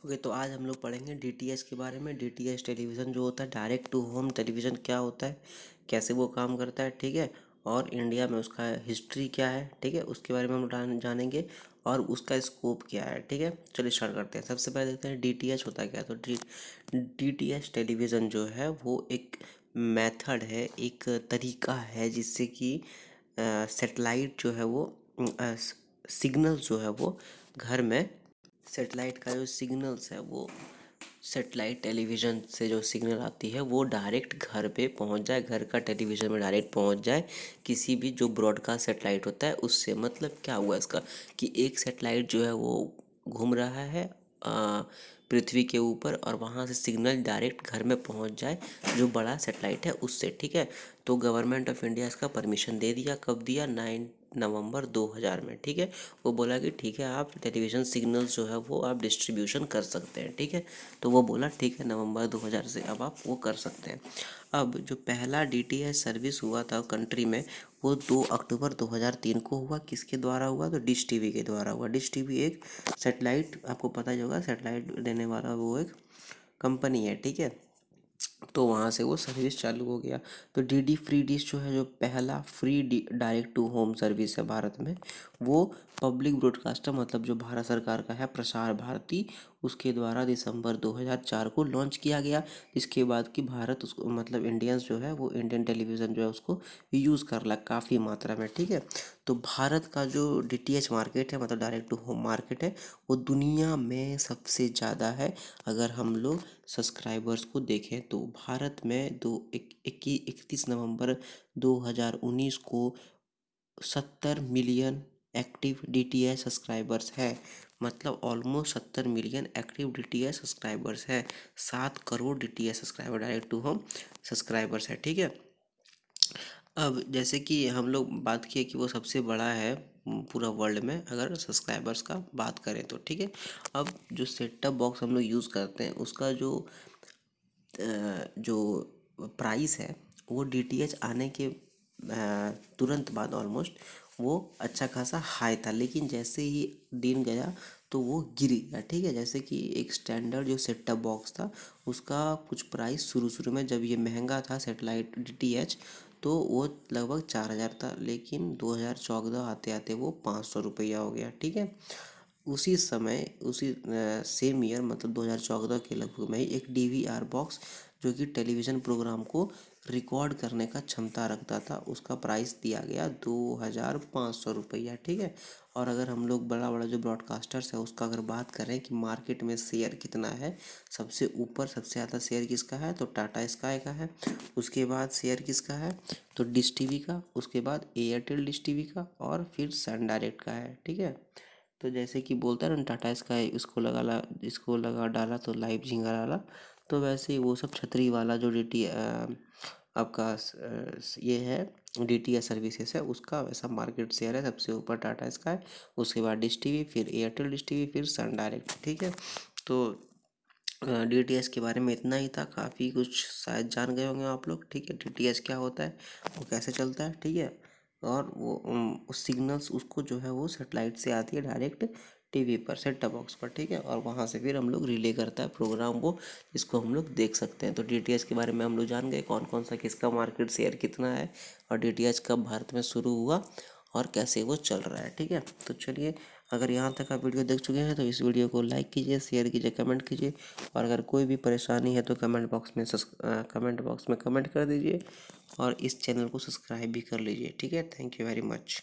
Okay, तो आज हम लोग पढ़ेंगे डीटीएच के बारे में। डीटीएच टेलीविज़न जो होता है, डायरेक्ट टू होम टेलीविज़न, क्या होता है, कैसे वो काम करता है, ठीक है। और इंडिया में उसका हिस्ट्री क्या है, ठीक है, उसके बारे में हम जानेंगे। और उसका स्कोप क्या है, ठीक है। चलिए स्टार्ट करते हैं। सबसे पहले देखते हैं डीटीएच होता क्या है। तो डीटीएच टेलीविज़न जो है वो एक मेथड है, एक तरीका है जिससे कि सेटेलाइट जो है वो सिग्नल जो है वो घर में, सेटेलाइट का जो सिग्नल्स है वो, सेटेलाइट टेलीविज़न से जो सिग्नल आती है वो डायरेक्ट घर पे पहुंच जाए, घर का टेलीविज़न में डायरेक्ट पहुंच जाए। किसी भी जो ब्रॉडकास्ट सेटेलाइट होता है उससे, मतलब क्या हुआ इसका कि एक सेटेलाइट जो है वो घूम रहा है पृथ्वी के ऊपर, और वहाँ से सिग्नल डायरेक्ट घर में पहुंच जाए जो बड़ा सेटेलाइट है उससे, ठीक है। तो गवर्नमेंट ऑफ इंडिया इसका परमिशन दे दिया। कब दिया? 9 नवंबर 2000 में, ठीक है। वो बोला कि ठीक है, आप टेलीविज़न सिग्नल्स जो है वो आप डिस्ट्रीब्यूशन कर सकते हैं, ठीक है। तो वो बोला ठीक है, नवंबर 2000 से अब आप वो कर सकते हैं। अब जो पहला डीटीएच सर्विस हुआ था कंट्री में, वो 2 अक्टूबर 2003 को हुआ। किसके द्वारा हुआ? तो डिश टीवी के द्वारा हुआ। डिश टीवी एक सेटेलाइट, आपको पता ही होगा, सेटेलाइट देने वाला वो एक कंपनी है, ठीक है। तो वहाँ से वो सर्विस चालू हो गया। तो डीडी फ्री डिश जो है, जो पहला free direct to home service है भारत में, वो पब्लिक ब्रॉडकास्टर, मतलब जो भारत सरकार का है, प्रसार भारती, उसके द्वारा दिसंबर 2004 को लॉन्च किया गया। इसके बाद कि भारत उसको, मतलब इंडियंस जो है वो इंडियन टेलीविज़न जो है उसको यूज़ कर रहा काफ़ी मात्रा में, ठीक है। तो भारत का जो डीटीएच मार्केट है, मतलब डायरेक्ट टू होम मार्केट है, वो दुनिया में सबसे ज़्यादा है। अगर हम लोग सब्सक्राइबर्स को देखें तो भारत में 31 नवंबर 2019 को 70 मिलियन एक्टिव डीटीएच सब्सक्राइबर्स है। मतलब almost 70 million active DTH subscribers है। 7 crore DTH subscriber direct to home subscribers है, ठीक है। अब जैसे कि हम लोग बात किए कि वो सबसे बड़ा है पूरा वर्ल्ड में, अगर सब्सक्राइबर्स का बात करें तो, ठीक है। अब जो सेट टॉप बॉक्स हम लोग यूज़ करते हैं उसका जो प्राइस है, वो डीटीएच आने के तुरंत बाद ऑलमोस्ट वो अच्छा खासा हाई था, लेकिन जैसे ही दिन गया तो वो गिर गया, ठीक है। जैसे कि एक स्टैंडर्ड जो सेट टॉप बॉक्स था, उसका कुछ प्राइस शुरू शुरू में जब ये महंगा था सेटेलाइट डीटीएच, तो वो लगभग 4000 था, लेकिन 2014 आते आते वो 500 रुपया हो गया, ठीक है। उसी समय, उसी सेम ईयर, मतलब 2014 के लगभग में ही, एक डीवीआर बॉक्स जो कि टेलीविज़न प्रोग्राम को रिकॉर्ड करने का क्षमता रखता था, उसका प्राइस दिया गया 2500 रुपया, ठीक है। और अगर हम लोग बड़ा बड़ा जो ब्रॉडकास्टर्स है उसका अगर बात करें कि मार्केट में शेयर कितना है, सबसे ऊपर सबसे ज़्यादा शेयर किसका है, तो टाटा स्काई का है। उसके बाद शेयर किसका है, तो डिश टीवी का। उसके बाद एयरटेल डिश टीवी का, और फिर सन डायरेक्ट का है, ठीक है। तो जैसे कि बोलता है ना, टाटा स्काई इसको लगा डाला तो लाइव झींगा डाला, तो वैसे ही वो सब छतरी वाला जो आपका ये है डीटीएच सर्विसेज है, उसका वैसा मार्केट शेयर है। सबसे ऊपर टाटा स्काई, उसके बाद डिश टीवी, फिर एयरटेल डिश टीवी, फिर सन डायरेक्ट, ठीक है। तो डीटीएच के बारे में इतना ही था। काफ़ी कुछ शायद जान गए होंगे आप लोग, ठीक है। डीटीएच क्या होता है, वो कैसे चलता है, ठीक है। और वो उस सिग्नल्स उसको जो है वो सेटेलाइट से आती है डायरेक्ट टीवी पर, सेट टॉप बॉक्स पर, ठीक है। और वहाँ से फिर हम लोग रिले करता है प्रोग्राम वो, जिसको हम लोग देख सकते हैं। तो डीटीएच के बारे में हम लोग जान गए, कौन कौन सा किसका मार्केट शेयर कितना है, और डीटीएच कब भारत में शुरू हुआ और कैसे वो चल रहा है, ठीक है। तो चलिए, अगर यहाँ तक आप वीडियो देख चुके हैं तो इस वीडियो को लाइक कीजिए, शेयर कीजिए, कमेंट कीजिए। और अगर कोई भी परेशानी है तो कमेंट बॉक्स में कमेंट कर दीजिए, और इस चैनल को सब्सक्राइब भी कर लीजिए, ठीक है। Thank you very much.